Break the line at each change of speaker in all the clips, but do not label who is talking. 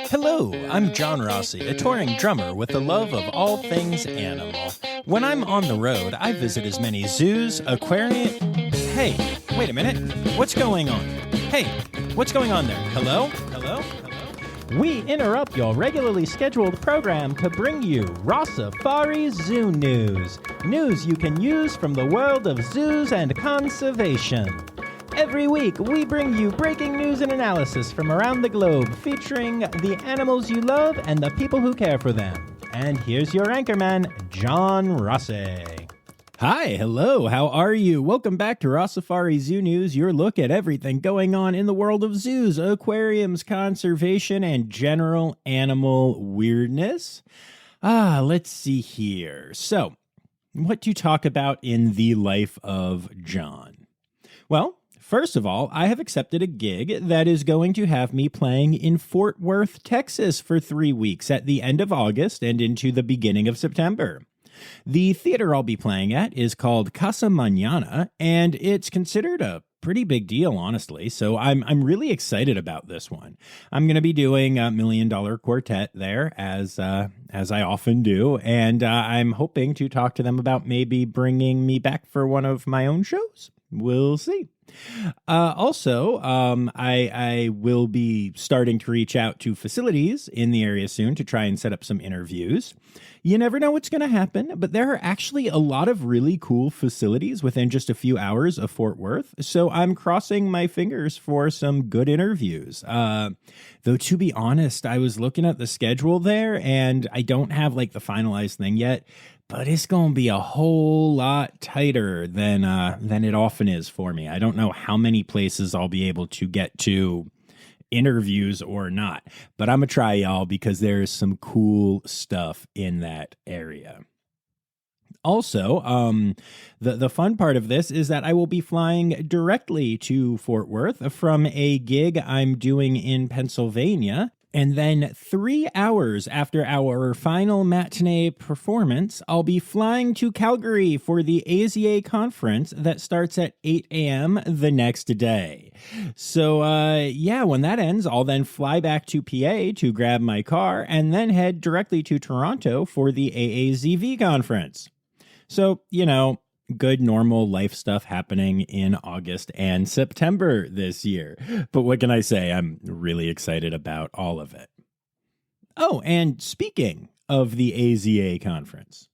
Hello, I'm John Rossi, a touring drummer with a love of all things animal. When I'm on the road, I visit as many zoos, aquariums... Hey, wait a minute. What's going on? Hey, what's going on there? Hello? Hello? Hello?
We interrupt your regularly scheduled program to bring you Rossifari Zoo news. News you can use from the world of zoos and conservation. Every week, we bring you breaking news and analysis from around the globe, featuring the animals you love and the people who care for them. And here's your anchorman, John Rossi.
Hi, hello, how are you? Welcome back to Rossifari Zoo News, your look at everything going on in the world of zoos, aquariums, conservation, and general animal weirdness. Let's see here. So, what to talk about in the life of John? Well, first of all, I have accepted a gig that is going to have me playing in Fort Worth, Texas for 3 weeks at the end of August and into the beginning of September. The theater I'll be playing at is called Casa Mañana, and it's considered a pretty big deal, honestly, so I'm really excited about this one. I'm going to be doing a $1 Million Quartet there, as I often do, and I'm hoping to talk to them about maybe bringing me back for one of my own shows. We'll see. Also, I will be starting to reach out to facilities in the area soon to try and set up some interviews. You never know what's going to happen, but there are actually a lot of really cool facilities within just a few hours of Fort Worth, so I'm crossing my fingers for some good interviews. Though, to be honest, I was looking at the schedule there, and I don't have like the finalized thing yet, but it's going to be a whole lot tighter than it often is for me. I don't know how many places I'll be able to get to interviews or not, but I'm going to try, y'all, because there's some cool stuff in that area. Also, the fun part of this is that I will be flying directly to Fort Worth from a gig I'm doing in Pennsylvania. And then 3 hours after our final matinee performance, I'll be flying to Calgary for the AZA conference that starts at 8 a.m. the next day. So, when that ends, I'll then fly back to PA to grab my car and then head directly to Toronto for the AAZV conference. So, good normal life stuff happening in August and September this year. But what can I say? I'm really excited about all of it. Oh, and speaking of the AZA conference.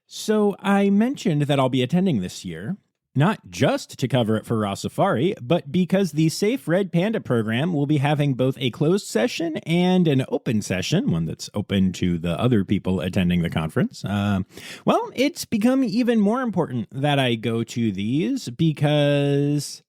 So I mentioned that I'll be attending this year, not just to cover it for Rossifari, but because the Safe Red Panda program will be having both a closed session and an open session, one that's open to the other people attending the conference. It's become even more important that I go to these because,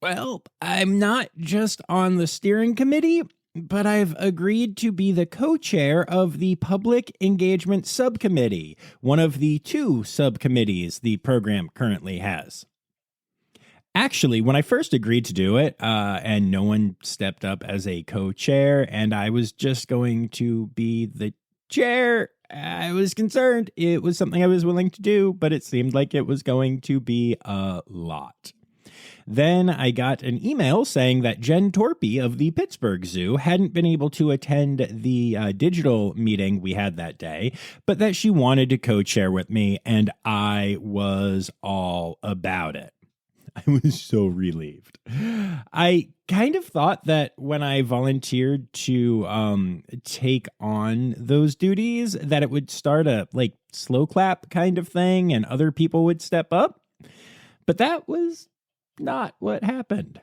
I'm not just on the steering committee, but I've agreed to be the co-chair of the Public Engagement Subcommittee, one of the 2 subcommittees the program currently has. Actually, when I first agreed to do it, and no one stepped up as a co-chair, and I was just going to be the chair, I was concerned. It was something I was willing to do, but it seemed like it was going to be a lot. Then I got an email saying that Jen Torpy of the Pittsburgh Zoo hadn't been able to attend the digital meeting we had that day, but that she wanted to co-chair with me, and I was all about it. I was so relieved. I kind of thought that when I volunteered to take on those duties, that it would start a slow clap kind of thing and other people would step up, but that was not what happened.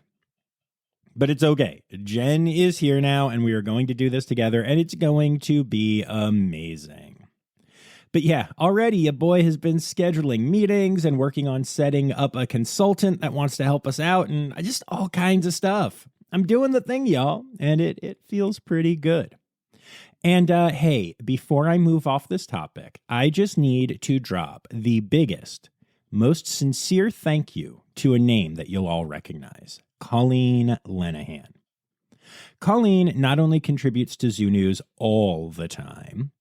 But it's okay. Jen is here now, and we are going to do this together, and it's going to be amazing. But yeah, already your boy has been scheduling meetings and working on setting up a consultant that wants to help us out, and just all kinds of stuff. I'm doing the thing, y'all, and it feels pretty good. And hey, before I move off this topic, I just need to drop the biggest, most sincere thank you to a name that you'll all recognize, Colleen Lenahan. Colleen not only contributes to Zoo News all the time,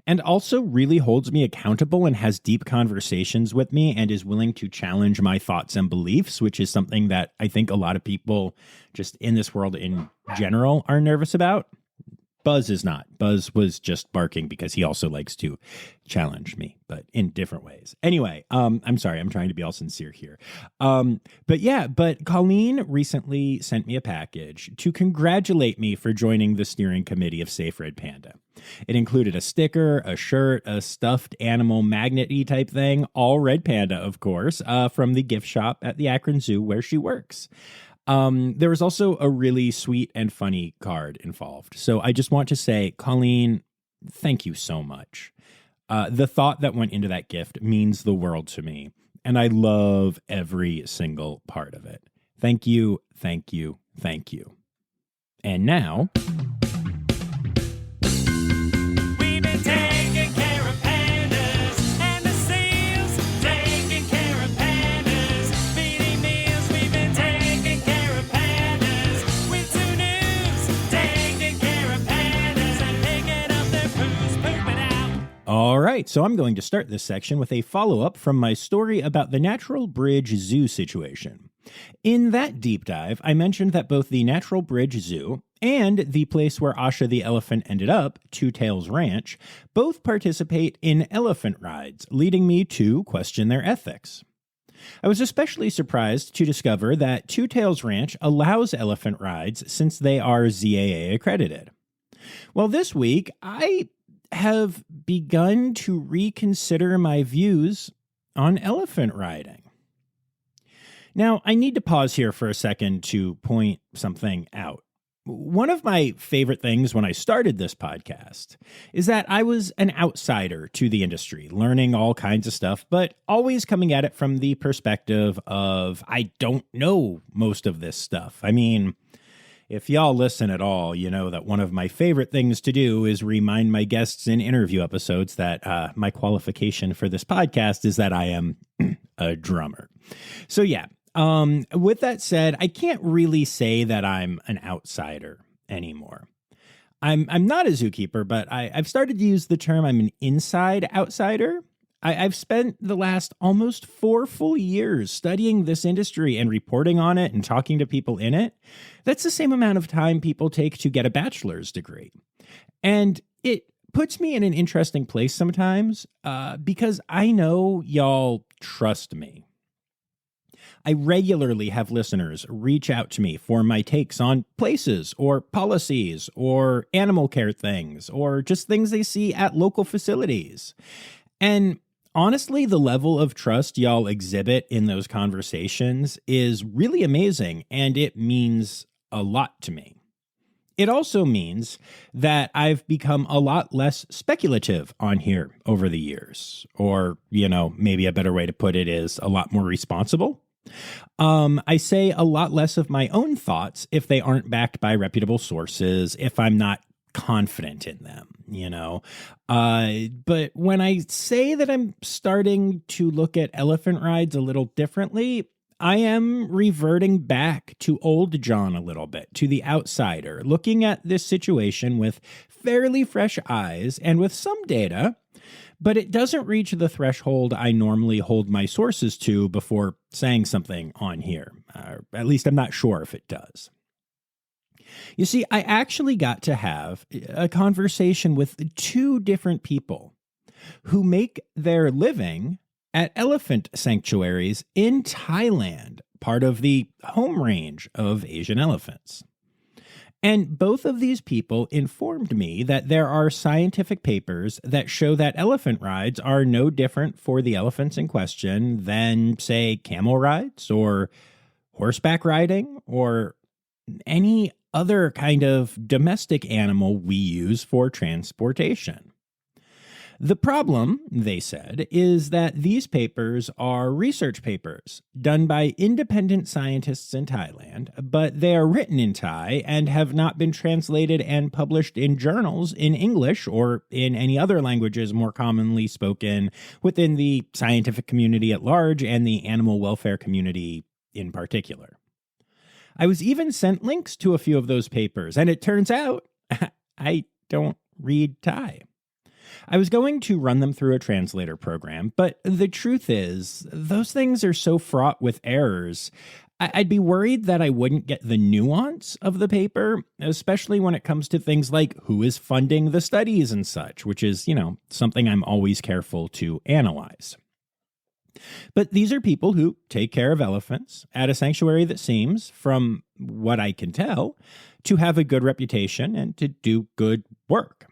and also really holds me accountable and has deep conversations with me and is willing to challenge my thoughts and beliefs, which is something that I think a lot of people just in this world in general are nervous about. Buzz is not. Buzz was just barking because he also likes to challenge me, but in different ways. Anyway, I'm sorry. I'm trying to be all sincere here. But Colleen recently sent me a package to congratulate me for joining the steering committee of Safe Red Panda. It included a sticker, a shirt, a stuffed animal magnet-y type thing, all red panda, of course, from the gift shop at the Akron Zoo where she works. There was also a really sweet and funny card involved. So I just want to say, Colleen, thank you so much. The thought that went into that gift means the world to me, and I love every single part of it. Thank you, thank you, thank you. And now... All right, so I'm going to start this section with a follow-up from my story about the Natural Bridge Zoo situation. In that deep dive, I mentioned that both the Natural Bridge Zoo and the place where Asha the elephant ended up, Two Tails Ranch, both participate in elephant rides, leading me to question their ethics. I was especially surprised to discover that Two Tails Ranch allows elephant rides since they are ZAA accredited. Well, this week, I have begun to reconsider my views on elephant riding. Now, I need to pause here for a second to point something out. One of my favorite things when I started this podcast is that I was an outsider to the industry, learning all kinds of stuff, but always coming at it from the perspective of, I don't know most of this stuff. I mean, if y'all listen at all, you know that one of my favorite things to do is remind my guests in interview episodes that my qualification for this podcast is that I am a drummer. So yeah, with that said, I can't really say that I'm an outsider anymore. I'm not a zookeeper, but I've started to use the term I'm an inside outsider. I've spent the last almost 4 full years studying this industry and reporting on it and talking to people in it. That's the same amount of time people take to get a bachelor's degree. And it puts me in an interesting place sometimes because I know y'all trust me. I regularly have listeners reach out to me for my takes on places or policies or animal care things or just things they see at local facilities. And honestly, the level of trust y'all exhibit in those conversations is really amazing, and it means a lot to me. It also means that I've become a lot less speculative on here over the years, or, maybe a better way to put it is a lot more responsible. I say a lot less of my own thoughts if they aren't backed by reputable sources, if I'm not confident in them, But when I say that I'm starting to look at elephant rides a little differently, I am reverting back to old John a little bit, to the outsider, looking at this situation with fairly fresh eyes and with some data, but it doesn't reach the threshold I normally hold my sources to before saying something on here. At least I'm not sure if it does. You see, I actually got to have a conversation with 2 different people who make their living at elephant sanctuaries in Thailand, part of the home range of Asian elephants. And both of these people informed me that there are scientific papers that show that elephant rides are no different for the elephants in question than, say, camel rides or horseback riding or any other kind of domestic animal we use for transportation. The problem, they said, is that these papers are research papers done by independent scientists in Thailand, but they are written in Thai and have not been translated and published in journals in English or in any other languages more commonly spoken within the scientific community at large and the animal welfare community in particular. I was even sent links to a few of those papers, and it turns out I don't read Thai. I was going to run them through a translator program, but the truth is, those things are so fraught with errors, I'd be worried that I wouldn't get the nuance of the paper, especially when it comes to things like who is funding the studies and such, which is, something I'm always careful to analyze. But these are people who take care of elephants at a sanctuary that seems, from what I can tell, to have a good reputation and to do good work.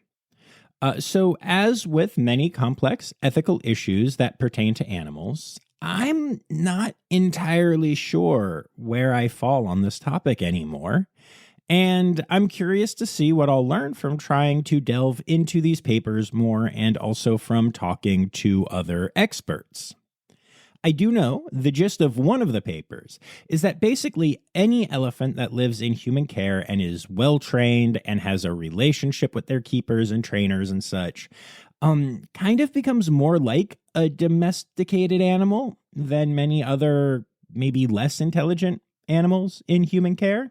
So as with many complex ethical issues that pertain to animals, I'm not entirely sure where I fall on this topic anymore. And I'm curious to see what I'll learn from trying to delve into these papers more and also from talking to other experts. I do know the gist of one of the papers is that basically any elephant that lives in human care and is well-trained and has a relationship with their keepers and trainers and such, kind of becomes more like a domesticated animal than many other, maybe less intelligent animals in human care.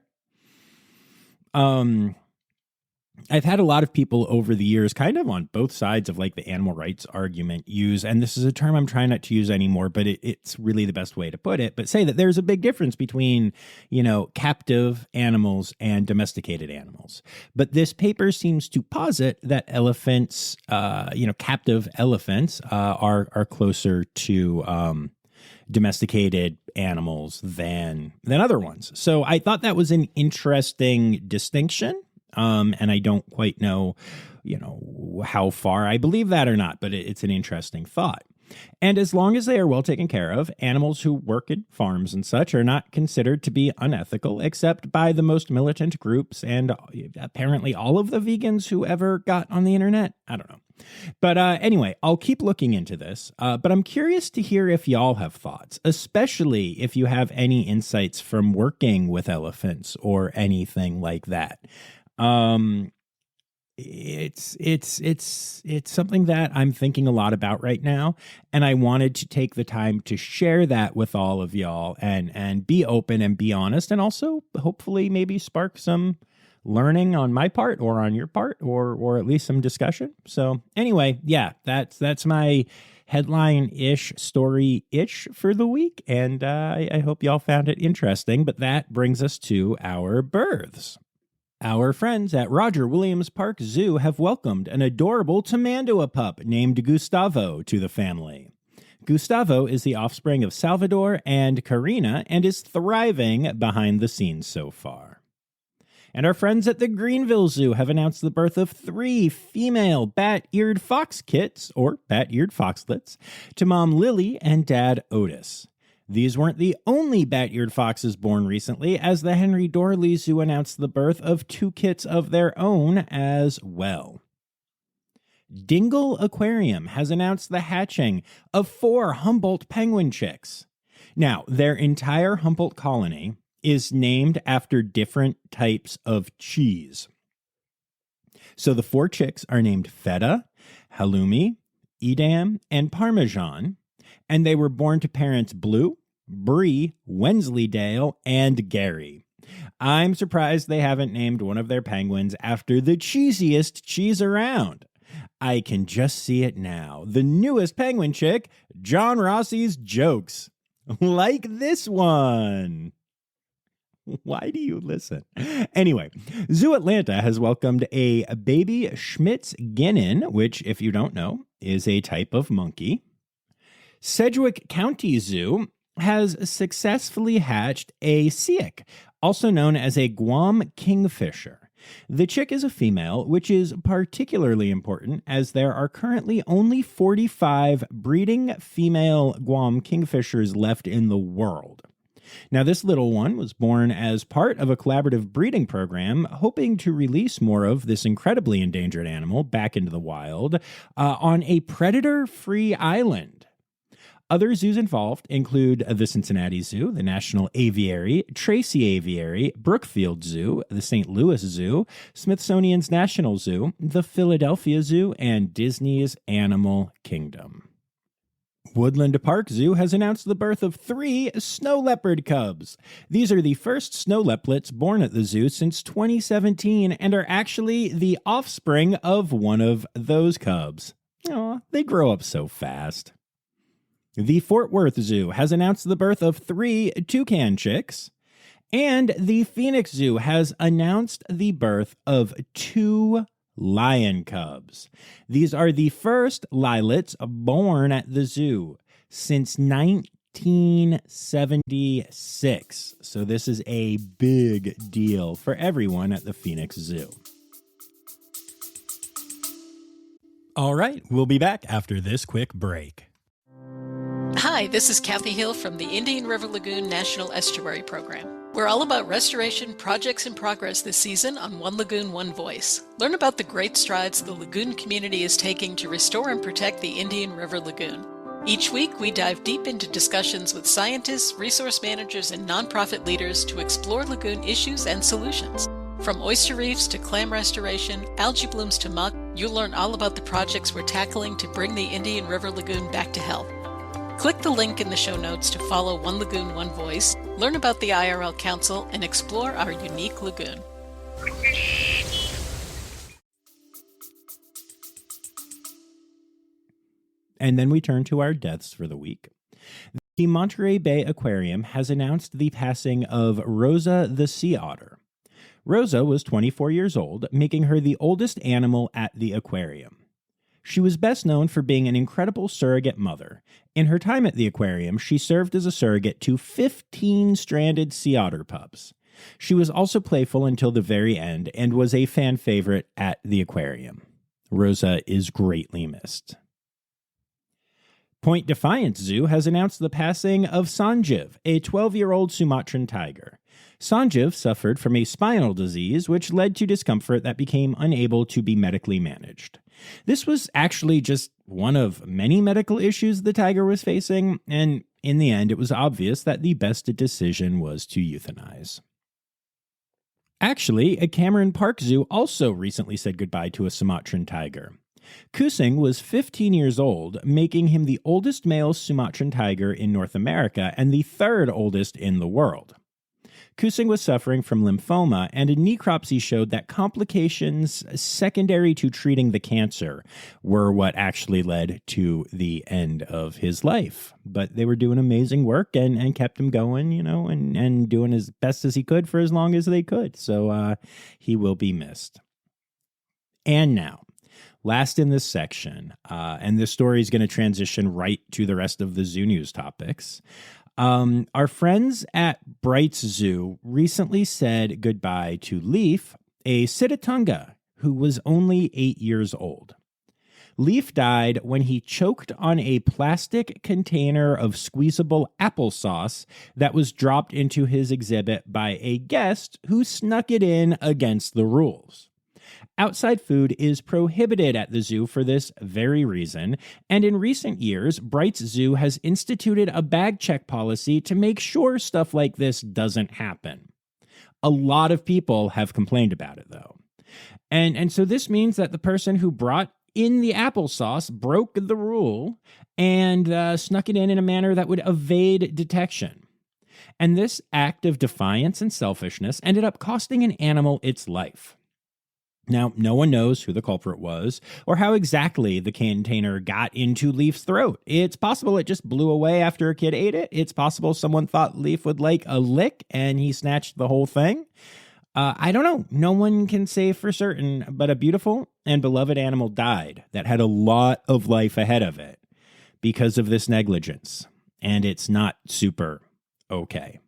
I've had a lot of people over the years kind of on both sides of like the animal rights argument use, and this is a term I'm trying not to use anymore, but it's really the best way to put it, but say that there's a big difference between, captive animals and domesticated animals. But this paper seems to posit that elephants, captive elephants are closer to domesticated animals than other ones. So I thought that was an interesting distinction. And I don't quite know, how far I believe that or not, but it's an interesting thought. And as long as they are well taken care of, animals who work at farms and such are not considered to be unethical, except by the most militant groups and apparently all of the vegans who ever got on the internet. I don't know. But anyway, I'll keep looking into this, but I'm curious to hear if y'all have thoughts, especially if you have any insights from working with elephants or anything like that. It's something that I'm thinking a lot about right now, and I wanted to take the time to share that with all of y'all and be open and be honest, and also hopefully maybe spark some learning on my part or on your part, or at least some discussion. So anyway, yeah, that's my headline-ish, story-ish for the week, and I hope y'all found it interesting. But that brings us to our births. Our friends at Roger Williams Park Zoo have welcomed an adorable Tamandua pup named Gustavo to the family. Gustavo is the offspring of Salvador and Karina and is thriving behind the scenes so far. And our friends at the Greenville Zoo have announced the birth of 3 female bat-eared fox kits, or bat-eared foxlets, to Mom Lily and Dad Otis. These weren't the only bat-eared foxes born recently, as the Henry Dorley Zoo announced the birth of 2 kits of their own as well. Dingle Aquarium has announced the hatching of 4 Humboldt penguin chicks. Now, their entire Humboldt colony is named after different types of cheese. So the 4 chicks are named Feta, Halloumi, Edam, and Parmesan, and they were born to parents Blue, Brie, Wensleydale, and Gary. I'm surprised they haven't named one of their penguins after the cheesiest cheese around. I can just see it now. The newest penguin chick, John Rossi's Jokes. Like this one. Why do you listen? Anyway, Zoo Atlanta has welcomed a baby Schmitz-Guinan, which, if you don't know, is a type of monkey. Sedgwick County Zoo has successfully hatched a Siak, also known as a Guam kingfisher. The chick is a female, which is particularly important as there are currently only 45 breeding female Guam kingfishers left in the world. Now, this little one was born as part of a collaborative breeding program, hoping to release more of this incredibly endangered animal back into the wild on a predator-free island. Other zoos involved include the Cincinnati Zoo, the National Aviary, Tracy Aviary, Brookfield Zoo, the St. Louis Zoo, Smithsonian's National Zoo, the Philadelphia Zoo, and Disney's Animal Kingdom. Woodland Park Zoo has announced the birth of 3 snow leopard cubs. These are the first snow leopards born at the zoo since 2017 and are actually the offspring of one of those cubs. Aw, they grow up so fast. The Fort Worth Zoo has announced the birth of 3 toucan chicks. And the Phoenix Zoo has announced the birth of 2 lion cubs. These are the first lilets born at the zoo since 1976. So this is a big deal for everyone at the Phoenix Zoo. All right, we'll be back after this quick break.
Hi, this is Kathy Hill from the Indian River Lagoon National Estuary Program. We're all about restoration projects in progress this season on One Lagoon, One Voice. Learn about the great strides the lagoon community is taking to restore and protect the Indian River Lagoon. Each week, we dive deep into discussions with scientists, resource managers, and nonprofit leaders to explore lagoon issues and solutions. From oyster reefs to clam restoration, algae blooms to muck, you'll learn all about the projects we're tackling to bring the Indian River Lagoon back to health. Click the link in the show notes to follow One Lagoon, One Voice, learn about the IRL Council, and explore our unique lagoon.
And then we turn to our deaths for the week. The Monterey Bay Aquarium has announced the passing of Rosa the sea otter. Rosa was 24 years old, making her the oldest animal at the aquarium. She was best known for being an incredible surrogate mother. In her time at the aquarium, she served as a surrogate to 15 stranded sea otter pups. She was also playful until the very end and was a fan favorite at the aquarium. Rosa is greatly missed. Point Defiance Zoo has announced the passing of Sanjiv, a 12-year-old Sumatran tiger. Sanjiv suffered from a spinal disease, which led to discomfort that became unable to be medically managed. This was actually just one of many medical issues the tiger was facing, and in the end, it was obvious that the best decision was to euthanize. Actually, a Cameron Park Zoo also recently said goodbye to a Sumatran tiger. Kusing was 15 years old, making him the oldest male Sumatran tiger in North America and the 3rd oldest in the world. Kusing was suffering from lymphoma, and a necropsy showed that complications secondary to treating the cancer were what actually led to the end of his life. But they were doing amazing work and kept him going, and doing as best as he could for as long as they could. So he will be missed. And now, last in this section, and this story is going to transition right to the rest of the zoo news topics. Our friends at Bright's Zoo recently said goodbye to Leaf, a Sitatunga who was only 8 years old. Leaf died when he choked on a plastic container of squeezable applesauce that was dropped into his exhibit by a guest who snuck it in against the rules. Outside food is prohibited at the zoo for this very reason, and in recent years, Bright's Zoo has instituted a bag check policy to make sure stuff like this doesn't happen. A lot of people have complained about it, though. And so this means that the person who brought in the applesauce broke the rule and snuck it in a manner that would evade detection. And this act of defiance and selfishness ended up costing an animal its life. Now, no one knows who the culprit was or how exactly the container got into Leaf's throat. It's possible it just blew away after a kid ate it. It's possible someone thought Leaf would like a lick and he snatched the whole thing. I don't know. No one can say for certain, but a beautiful and beloved animal died that had a lot of life ahead of it because of this negligence. And it's not super okay.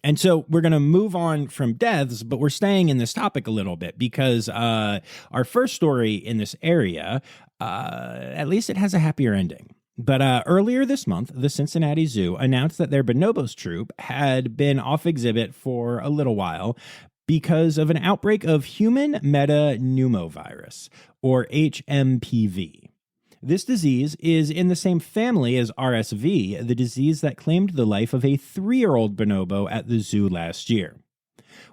And so we're going to move on from deaths, but we're staying in this topic a little bit because our first story in this area, at least it has a happier ending. But earlier this month, the Cincinnati Zoo announced that their bonobos troupe had been off exhibit for a little while because of an outbreak of human metapneumovirus, or HMPV. This disease is in the same family as RSV, the disease that claimed the life of a 3-year-old bonobo at the zoo last year.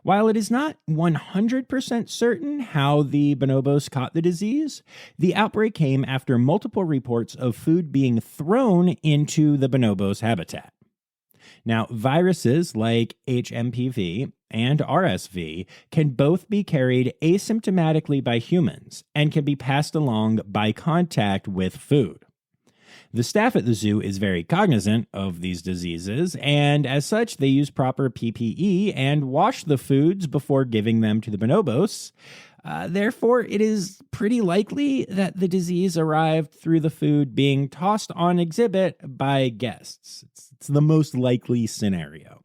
While it is not 100% certain how the bonobos caught the disease, the outbreak came after multiple reports of food being thrown into the bonobos' habitat. Now, viruses like HMPV and RSV can both be carried asymptomatically by humans and can be passed along by contact with food. The staff at the zoo is very cognizant of these diseases, and as such, they use proper PPE and wash the foods before giving them to the bonobos. Therefore, it is pretty likely that the disease arrived through the food being tossed on exhibit by guests. It's the most likely scenario.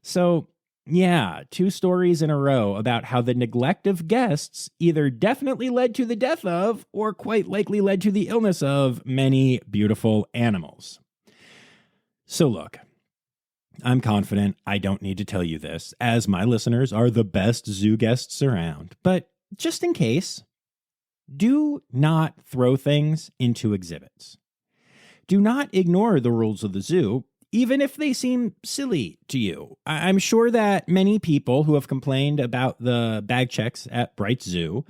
So, yeah, 2 stories in a row about how the neglect of guests either definitely led to the death of, or quite likely led to the illness of, many beautiful animals. So look, I'm confident I don't need to tell you this, as my listeners are the best zoo guests around. But just in case, do not throw things into exhibits. Do not ignore the rules of the zoo, even if they seem silly to you. I'm sure that many people who have complained about the bag checks at Bright Zoo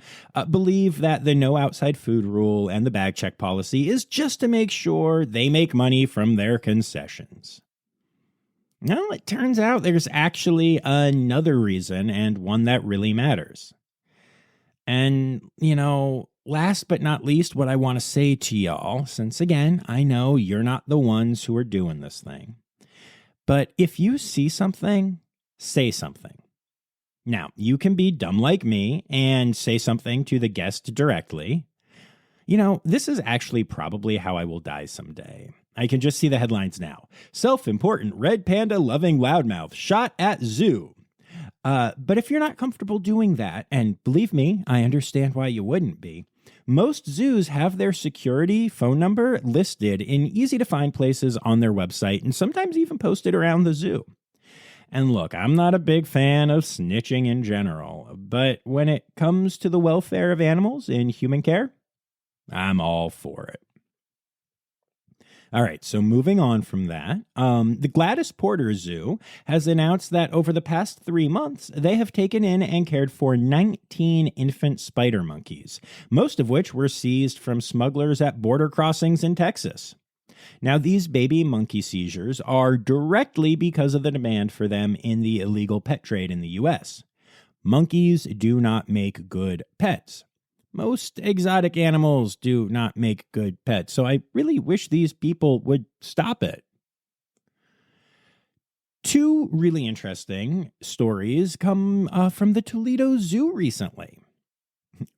believe that the no outside food rule and the bag check policy is just to make sure they make money from their concessions. No, it turns out there's actually another reason, and one that really matters. And, last but not least, what I want to say to y'all, since again, I know you're not the ones who are doing this thing, but if you see something, say something. Now, you can be dumb like me and say something to the guest directly. This is actually probably how I will die someday. I can just see the headlines now. Self-important red panda loving loudmouth shot at zoo. But if you're not comfortable doing that, and believe me, I understand why you wouldn't be, most zoos have their security phone number listed in easy-to-find places on their website and sometimes even posted around the zoo. And look, I'm not a big fan of snitching in general, but when it comes to the welfare of animals in human care, I'm all for it. All right, so moving on from that, the Gladys Porter Zoo has announced that over the past 3 months, they have taken in and cared for 19 infant spider monkeys, most of which were seized from smugglers at border crossings in Texas. Now, these baby monkey seizures are directly because of the demand for them in the illegal pet trade in the U.S. Monkeys do not make good pets. Most exotic animals do not make good pets, so I really wish these people would stop it. 2 really interesting stories come from the Toledo Zoo recently.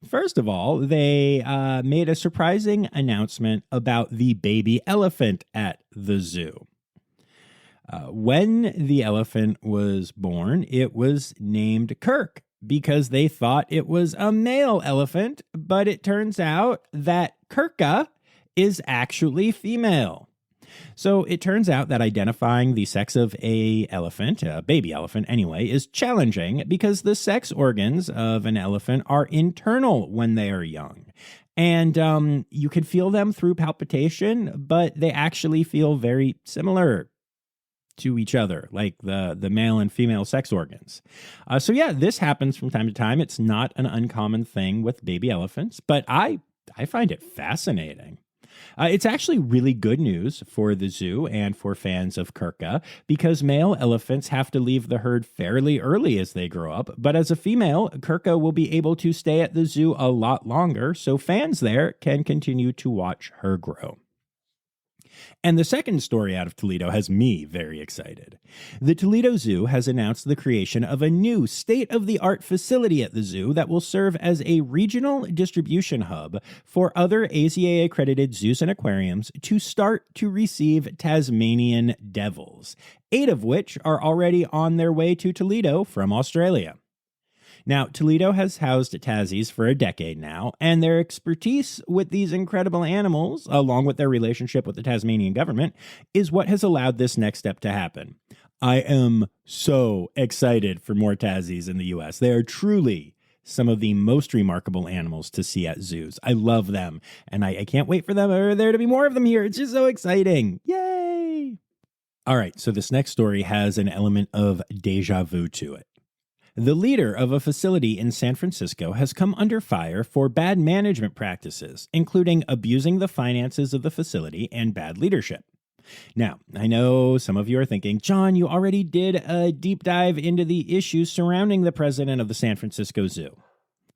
First of all, they made a surprising announcement about the baby elephant at the zoo. When the elephant was born, it was named Kirk, because they thought it was a male elephant, but it turns out that Kirka is actually female. So it turns out that identifying the sex of a baby elephant anyway, is challenging because the sex organs of an elephant are internal when they are young. And you can feel them through palpitation, but they actually feel very similar to each other, like the male and female sex organs. So yeah, this happens from time to time. It's not an uncommon thing with baby elephants, but I find it fascinating. It's actually really good news for the zoo and for fans of Kirka, because male elephants have to leave the herd fairly early as they grow up, but as a female, Kirka will be able to stay at the zoo a lot longer, so fans there can continue to watch her grow. And the second story out of Toledo has me very excited. The Toledo Zoo has announced the creation of a new state-of-the-art facility at the zoo that will serve as a regional distribution hub for other AZA-accredited zoos and aquariums to start to receive Tasmanian devils, 8 of which are already on their way to Toledo from Australia. Now, Toledo has housed Tassies for a decade now, and their expertise with these incredible animals, along with their relationship with the Tasmanian government, is what has allowed this next step to happen. I am so excited for more Tassies in the U.S. They are truly some of the most remarkable animals to see at zoos. I love them, and I can't wait for there to be more of them here. It's just so exciting. Yay! All right, so this next story has an element of deja vu to it. The leader of a facility in San Francisco has come under fire for bad management practices, including abusing the finances of the facility and bad leadership. Now, I know some of you are thinking, John, you already did a deep dive into the issues surrounding the president of the San Francisco Zoo.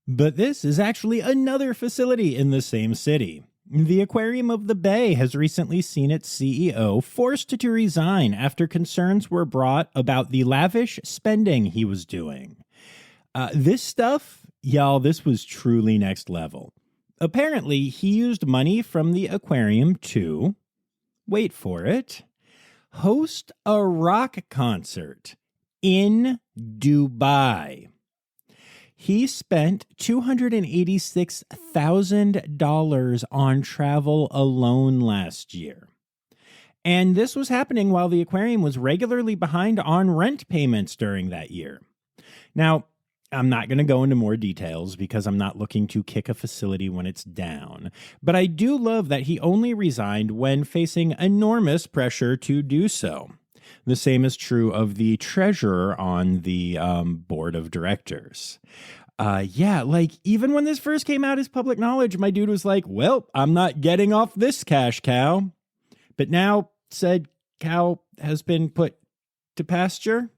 But this is actually another facility in the same city. The Aquarium of the Bay has recently seen its CEO forced to resign after concerns were brought about the lavish spending he was doing. This stuff, y'all, this was truly next level. Apparently, he used money from the aquarium to, wait for it, host a rock concert in Dubai. He spent $286,000 on travel alone last year. And this was happening while the aquarium was regularly behind on rent payments during that year. Now, I'm not going to go into more details because I'm not looking to kick a facility when it's down. But I do love that he only resigned when facing enormous pressure to do so. The same is true of the treasurer on the board of directors. Even when this first came out as public knowledge, my dude was like, well, I'm not getting off this cash cow. But now said cow has been put to pasture.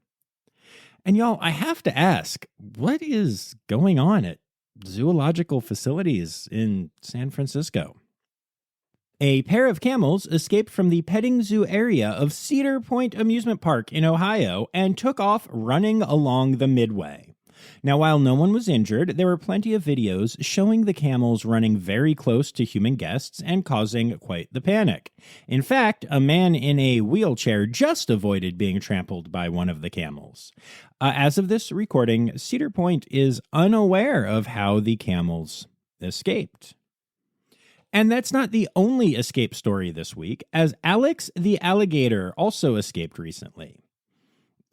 And y'all, I have to ask, what is going on at zoological facilities in San Francisco? A pair of camels escaped from the petting zoo area of Cedar Point Amusement Park in Ohio and took off running along the midway. Now, while no one was injured, there were plenty of videos showing the camels running very close to human guests and causing quite the panic. In fact, a man in a wheelchair just avoided being trampled by one of the camels. As of this recording, Cedar Point is unaware of how the camels escaped. And that's not the only escape story this week, as Alex the alligator also escaped recently.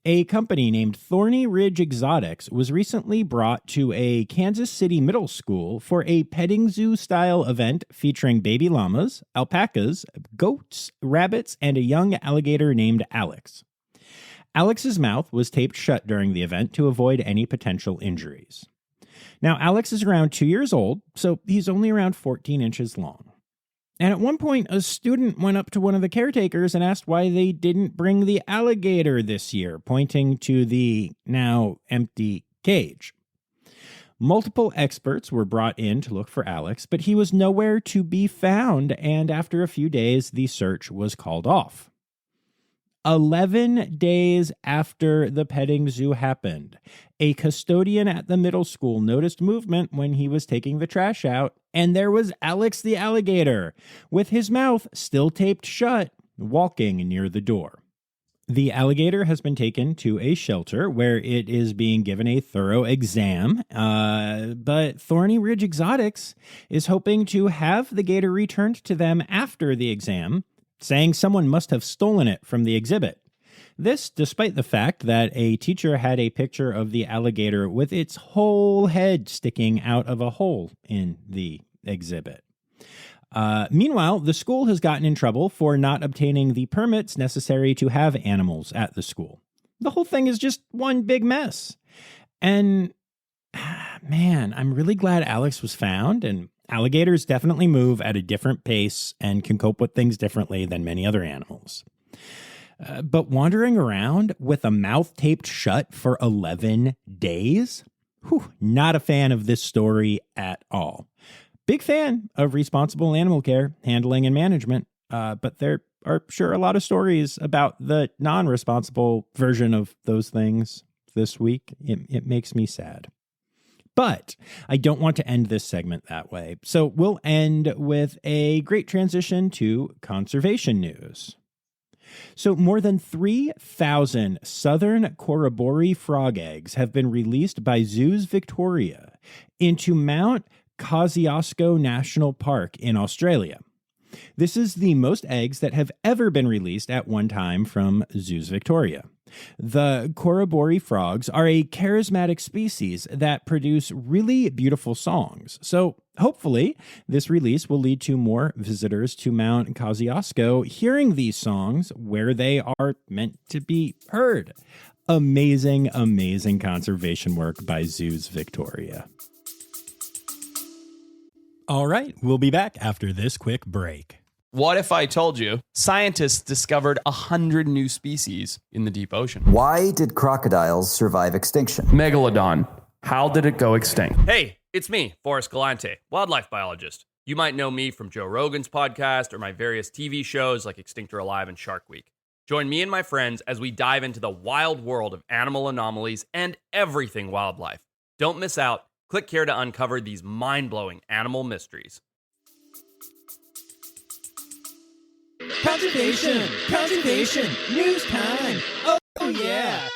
A company named Thorny Ridge Exotics was recently brought to a Kansas City middle school for a petting zoo-style event featuring baby llamas, alpacas, goats, rabbits, and a young alligator named Alex. Alex's mouth was taped shut during the event to avoid any potential injuries. Now, Alex is around 2 years old, so he's only around 14 inches long. And at one point, a student went up to one of the caretakers and asked why they didn't bring the alligator this year, pointing to the now empty cage. Multiple experts were brought in to look for Alex, but he was nowhere to be found, and after a few days, the search was called off. 11 days after the petting zoo happened, a custodian at the middle school noticed movement when he was taking the trash out, and there was Alex the alligator, with his mouth still taped shut, walking near the door. The alligator has been taken to a shelter where it is being given a thorough exam, but Thorny Ridge Exotics is hoping to have the gator returned to them after the exam, saying someone must have stolen it from the exhibit. This, despite the fact that a teacher had a picture of the alligator with its whole head sticking out of a hole in the exhibit. Meanwhile, the school has gotten in trouble for not obtaining the permits necessary to have animals at the school. The whole thing is just one big mess. And, man, I'm really glad Alex was found, and alligators definitely move at a different pace and can cope with things differently than many other animals. But wandering around with a mouth taped shut for 11 days? Not a fan of this story at all. Big fan of responsible animal care, handling, and management, but there are sure a lot of stories about the non-responsible version of those things this week. It makes me sad. But I don't want to end this segment that way, so we'll end with a great transition to conservation news. So more than 3,000 southern Corroboree frog eggs have been released by Zoos Victoria into Mount Kosciuszko National Park in Australia. This is the most eggs that have ever been released at one time from Zoos Victoria. The Corroboree frogs are a charismatic species that produce really beautiful songs. So hopefully this release will lead to more visitors to Mount Kosciuszko hearing these songs where they are meant to be heard. Amazing, amazing conservation work by Zoos Victoria. All right, we'll be back after this quick break.
What if I told you scientists discovered 100 new species in the deep ocean?
Why did crocodiles survive extinction?
Megalodon. How did it go extinct?
Hey, it's me, Boris Galante, wildlife biologist.
You might know me from Joe Rogan's podcast or my various TV shows like Extinct or Alive and Shark Week. Join me and my friends as we dive into the wild world of animal anomalies and everything wildlife. Don't miss out. Click here to uncover these mind-blowing animal mysteries.
Conservation, news time. Oh yeah.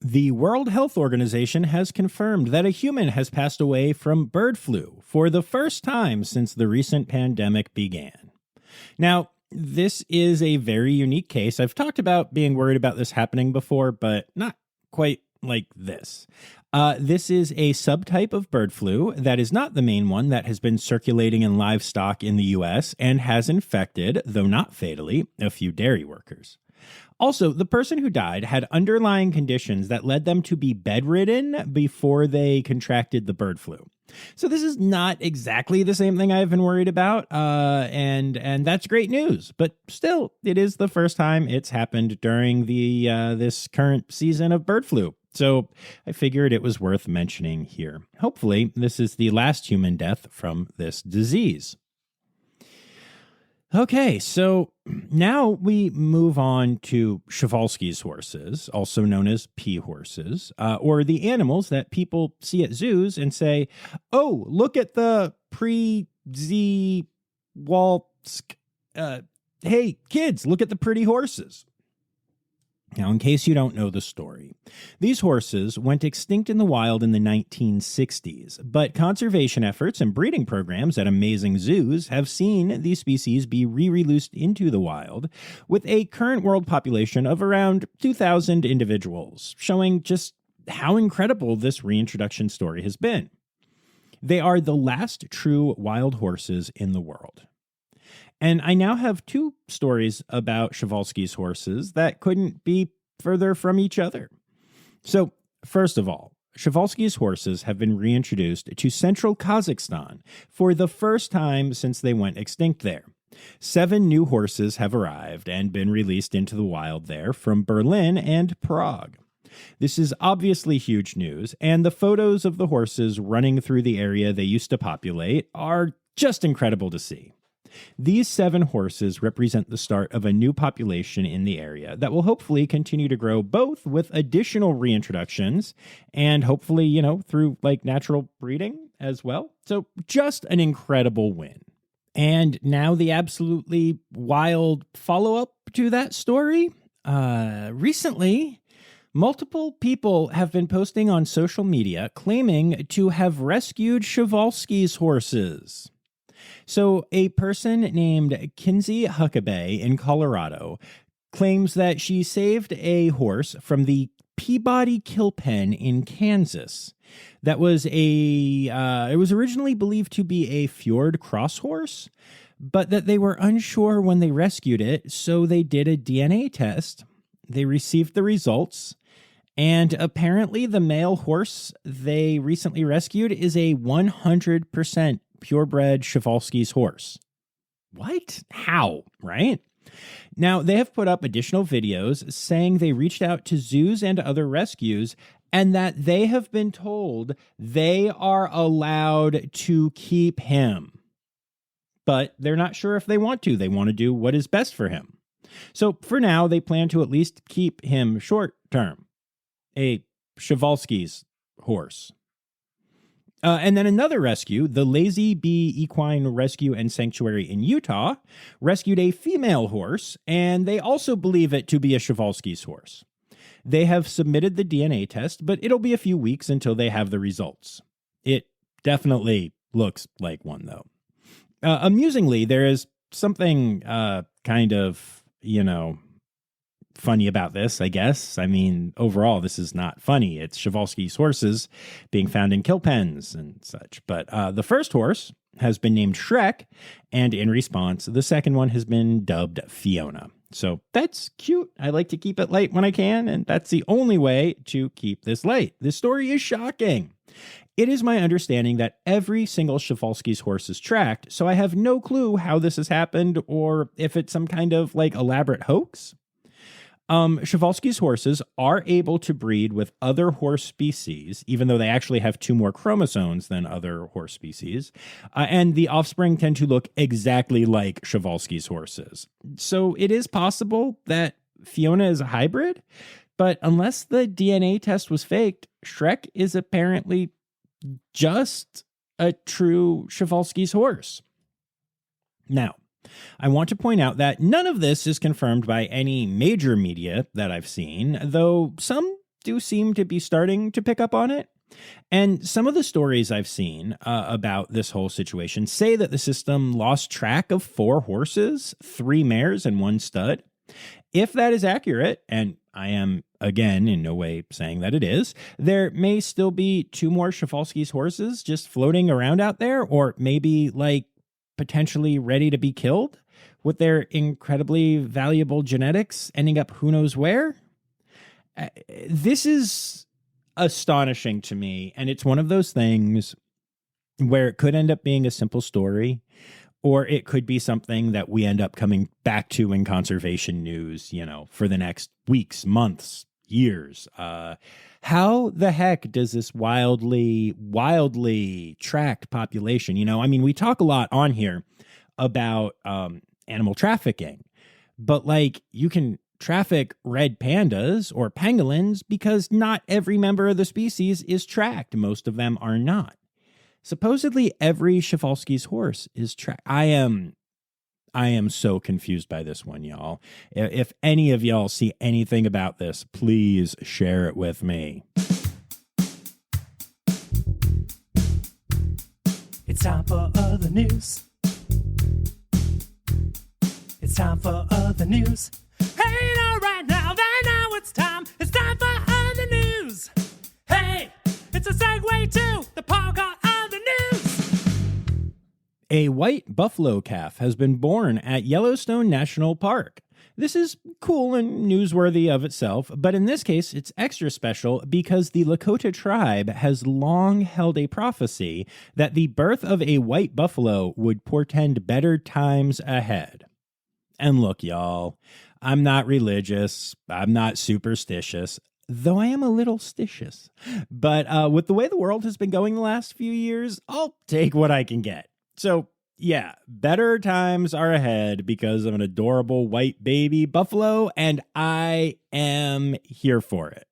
The World Health Organization has confirmed that a human has passed away from bird flu for the first time since the recent pandemic began. Now, this is a very unique case. I've talked about being worried about this happening before, but not quite like this. This is a subtype of bird flu that is not the main one that has been circulating in livestock in the U.S. and has infected, though not fatally, a few dairy workers. Also, the person who died had underlying conditions that led them to be bedridden before they contracted the bird flu. So this is not exactly the same thing I've been worried about, and that's great news. But still, it is the first time it's happened during the this current season of bird flu. So I figured it was worth mentioning here. Hopefully, this is the last human death from this disease. Okay, so now we move on to Przewalski's horses, also known as pea horses, or the animals that people see at zoos and say, oh, look at the Przewalski. Hey, kids, look at the pretty horses. Now, in case you don't know the story, these horses went extinct in the wild in the 1960s, but conservation efforts and breeding programs at amazing zoos have seen these species be re-released into the wild, with a current world population of around 2,000 individuals, showing just how incredible this reintroduction story has been. They are the last true wild horses in the world. And I now have two stories about Przewalski's horses that couldn't be further from each other. So, first of all, Przewalski's horses have been reintroduced to central Kazakhstan for the first time since they went extinct there. 7 new horses have arrived and been released into the wild there from Berlin and Prague. This is obviously huge news, and the photos of the horses running through the area they used to populate are just incredible to see. These 7 horses represent the start of a new population in the area that will hopefully continue to grow both with additional reintroductions and hopefully, through natural breeding as well. So just an incredible win. And now the absolutely wild follow-up to that story. Recently, multiple people have been posting on social media claiming to have rescued Przewalski's horses. So a person named Kinsey Huckabee in Colorado claims that she saved a horse from the Peabody Kill Pen in Kansas. That was it was originally believed to be a Fjord Cross horse, but that they were unsure when they rescued it, so they did a DNA test. They received the results, and apparently the male horse they recently rescued is a 100% purebred Przewalski's horse. What? How? Right? Now, they have put up additional videos saying they reached out to zoos and other rescues and that they have been told they are allowed to keep him. But they're not sure if they want to. They want to do what is best for him. So for now, they plan to at least keep him short term. A Przewalski's horse. And then another rescue, the Lazy Bee Equine Rescue and Sanctuary in Utah, rescued a female horse, and they also believe it to be a Przewalski's horse. They have submitted the DNA test, but it'll be a few weeks until they have the results. It definitely looks like one, though. Amusingly, there is something kind of, funny about this, I guess. I mean, overall, this is not funny. It's Przewalski's horses being found in kill pens and such. But the first horse has been named Shrek, and in response, the second one has been dubbed Fiona. So that's cute. I like to keep it light when I can, and that's the only way to keep this light. This story is shocking. It is my understanding that every single Przewalski's horse is tracked, so I have no clue how this has happened or if it's some kind of elaborate hoax. Przewalski's horses are able to breed with other horse species, even though they actually have 2 more chromosomes than other horse species. And the offspring tend to look exactly like Przewalski's horses. So it is possible that Fiona is a hybrid, but unless the DNA test was faked, Shrek is apparently just a true Przewalski's horse. Now, I want to point out that none of this is confirmed by any major media that I've seen, though some do seem to be starting to pick up on it. And some of the stories I've seen about this whole situation say that the system lost track of 4 horses, 3 mares, and 1 stud. If that is accurate, and I am, again, in no way saying that it is, there may still be 2 more Przewalski's horses just floating around out there, or maybe potentially ready to be killed with their incredibly valuable genetics ending up who knows where. This is astonishing to me, and it's one of those things where it could end up being a simple story, or it could be something that we end up coming back to in conservation news, for the next weeks, months, years. How the heck does this wildly tracked population, we talk a lot on here about animal trafficking, but you can traffic red pandas or pangolins because not every member of the species is tracked. Most of them are not. Supposedly every Przewalski's horse is tracked. I am so confused by this one, y'all. If any of y'all see anything about this, please share it with me.
It's time for other news. It's time for other news. Hey, now, right now, it's time. It's time for other news. Hey, it's a segue to the part called other news.
A white buffalo calf has been born at Yellowstone National Park. This is cool and newsworthy of itself, but in this case, it's extra special because the Lakota tribe has long held a prophecy that the birth of a white buffalo would portend better times ahead. And look, y'all, I'm not religious, I'm not superstitious, though I am a little stitious. But with the way the world has been going the last few years, I'll take what I can get. So, yeah, better times are ahead because of an adorable white baby buffalo, and I am here for it.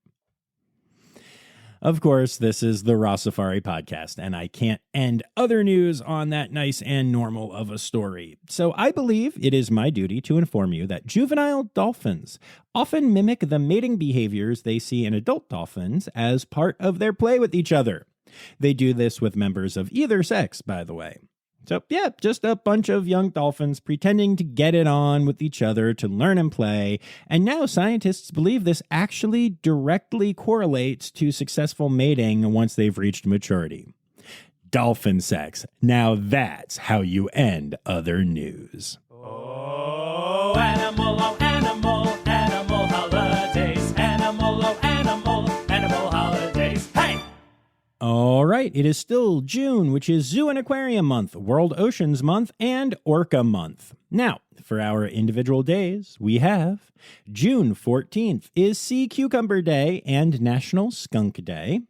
Of course, this is the Rossifari podcast, and I can't end other news on that nice and normal of a story. So I believe it is my duty to inform you that juvenile dolphins often mimic the mating behaviors they see in adult dolphins as part of their play with each other. They do this with members of either sex, by the way. So, yeah, just a bunch of young dolphins pretending to get it on with each other to learn and play. And now scientists believe this actually directly correlates to successful mating once they've reached maturity. Dolphin sex. Now that's how you end other news.
Oh, animal holidays. Animal holidays. Hey!
All right, it is still June, which is Zoo and Aquarium Month, World Oceans Month, and Orca Month. Now, for our individual days, we have June 14th is Sea Cucumber Day and National Skunk Day.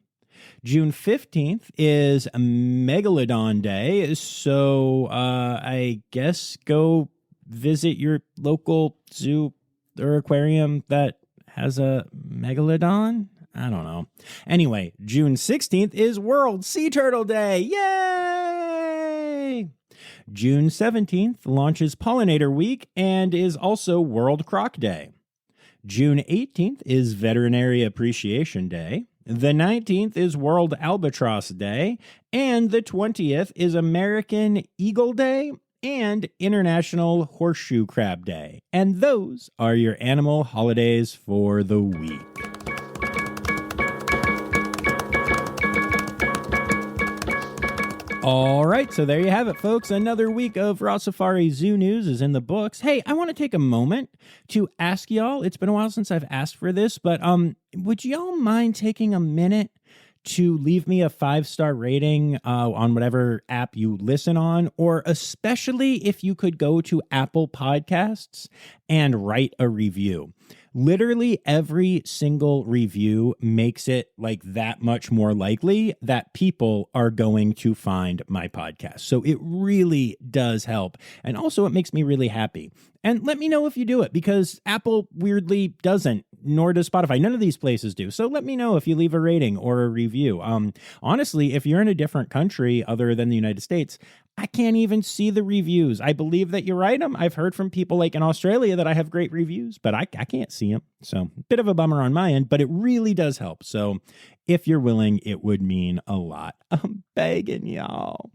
June 15th is Megalodon Day, so I guess go visit your local zoo or aquarium that has a megalodon? I don't know. Anyway, June 16th is World Sea Turtle Day. Yay! June 17th launches Pollinator Week and is also World Croc Day. June 18th is Veterinary Appreciation Day. The 19th is World Albatross Day. And the 20th is American Eagle Day and International Horseshoe Crab Day. And those are your animal holidays for the week. All right, so there you have it, folks. Another week of Rossifari Zoo news is in the books. Hey, I want to take a moment to ask y'all, it's been a while since I've asked for this, but would y'all mind taking a minute to leave me a 5-star rating on whatever app you listen on, or especially if you could go to Apple Podcasts and write a review. Literally every single review makes it like that much more likely that people are going to find my podcast. So it really does help. And also it makes me really happy. And let me know if you do it, because Apple weirdly doesn't, nor does Spotify. None of these places do. So let me know if you leave a rating or a review. Honestly, if you're in a different country other than the United States, I can't even see the reviews. I believe that you write them. I've heard from people like in Australia that I have great reviews, but I can't see them. So bit of a bummer on my end, but it really does help. So if you're willing, it would mean a lot. I'm begging y'all.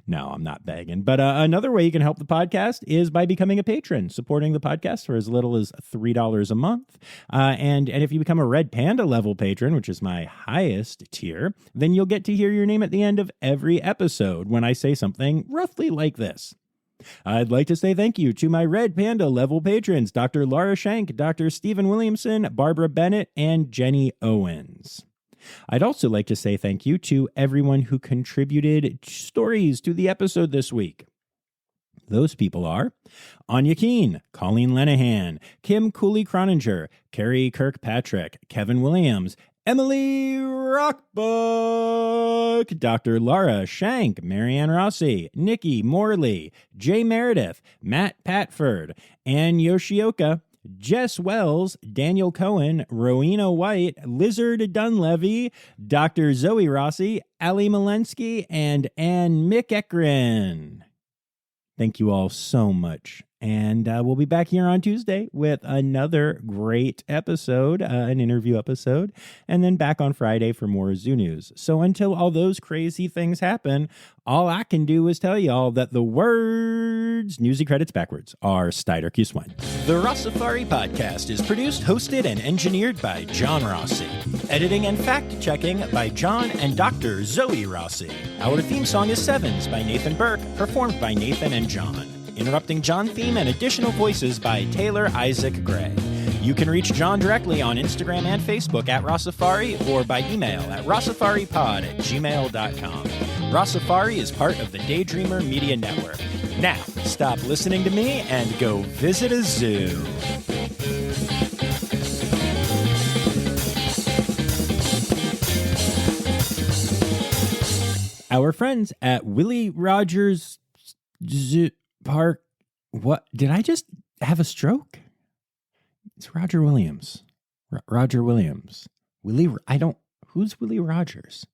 No, I'm not begging. But another way you can help the podcast is by becoming a patron, supporting the podcast for as little as $3 a month. And if you become a Red Panda level patron, which is my highest tier, then you'll get to hear your name at the end of every episode when I say something roughly like this. I'd like to say thank you to my Red Panda level patrons, Dr. Laura Shank, Dr. Stephen Williamson, Barbara Bennett, and Jenny Owens. I'd also like to say thank you to everyone who contributed stories to the episode this week. Those people are Anya Keene, Colleen Lenahan, Kim Cooley-Croninger, Carrie Kirkpatrick, Kevin Williams, Emily Rockbook, Dr. Laura Shank, Marianne Rossi, Nikki Morley, Jay Meredith, Matt Patford, Ann Yoshioka, Jess Wells, Daniel Cohen, Rowena White, Lizard Dunlevy, Dr. Zoe Rossi, Ali Malensky, and Ann McEachran. Thank you all so much. And we'll be back here on Tuesday with another great episode, an interview episode, and then back on Friday for more zoo news. So until all those crazy things happen, all I can do is tell y'all that the words Newsy Credits Backwards are Steider Q-Swine.
The Rossifari podcast is produced, hosted, and engineered by John Rossi. Editing and fact-checking by John and Dr. Zoe Rossi. Our theme song is Sevens by Nathan Burke, performed by Nathan and John. Interrupting John theme and additional voices by Taylor Isaac Gray. You can reach John directly on Instagram and Facebook at Rossifari or by email at rossifaripod@gmail.com. Rossifari is part of the Daydreamer Media Network. Now, stop listening to me and go visit a zoo.
Our friends at Willie Rogers Zoo Park. What? Did I just have a stroke? It's Roger Williams. Roger Williams. Who's Willie Rogers?